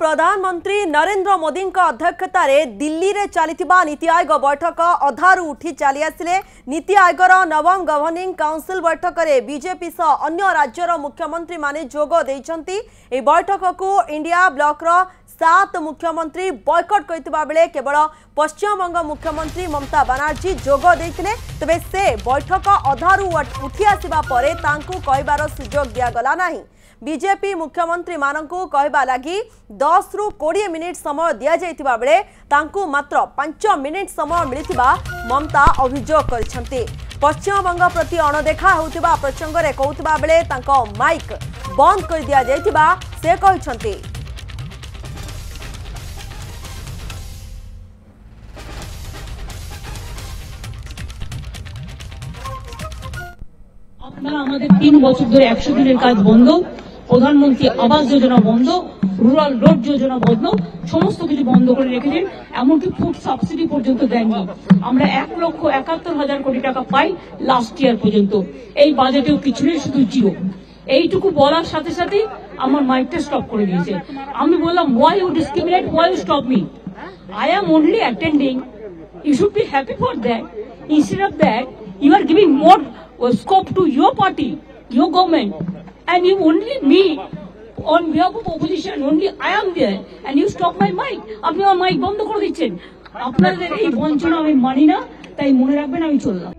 प्रधानमंत्री नरेंद्र मोदी अध्यक्षतार दिल्ली में चलता नीति आयोग बैठक अधारू उठी चली आसिले। नीति आयोगर नवम गवर्निंग काउंसिल बैठक में बीजेपी सह अन्य राज्यर मुख्यमंत्री माने जोग देइछंती। ए बैठक को इंडिया ब्लॉक 7 मुख्यमंत्री बॉयकट करथिबा बेले केवल पश्चिम बंग मुख्यमंत्री ममता बनर्जी जोग देइथिले। तबे से बैठक अधारू उठी आसिबा परे तांकू कहबार सुजोग दिया गला नाही। बीजेपी मुख्यमंत्री मानकू कहबा लगी 10 रु 20 मिनिट समय दिया जाइतिबा बेले तांकू मात्र 5 मिनिट समय मिलिथिबा ममता अभियोग करछंती। पश्चिम बंग प्रति अणदेखा होउतिबा प्रसंग रे कहउतिबा बेले तांको माइक बंद कर दिया जाइतिबा से कहछंती। আপনারা আমাদের 3 বছর ধরে 100 দিনের কাজ বন্ধ, প্রধানমন্ত্রী আবাস যোজনা বন্ধ, রুরাল রোড যোজনা বন্ধ, সমস্ত কিছু বন্ধ করে রেখেছেন। এমনকি ফুড সাবসিডি পর্যন্ত দেননি। আমরা 1,71,000 কোটি টাকা পাই লাস্ট ইয়ার পর্যন্ত। এই বাজেটেও কিছু নেই, শুধু জিরো। এইটুকু বলার সাথে সাথে আমার মাইকটা স্টপ করে দিয়েছে। আমি বললাম, why you discriminate, why you stop me? I am only attending. You should be happy for that. Instead of that, you are giving more scope to your party, your government, and you only me on behalf of opposition, only I am there, and you stop my mic. আপনি আমার mic বন্ধ করে দিচ্ছেন। আপনাদের এই বঞ্চনা আমি মানি না, তাই মনে রাখবেন আমি চললাম।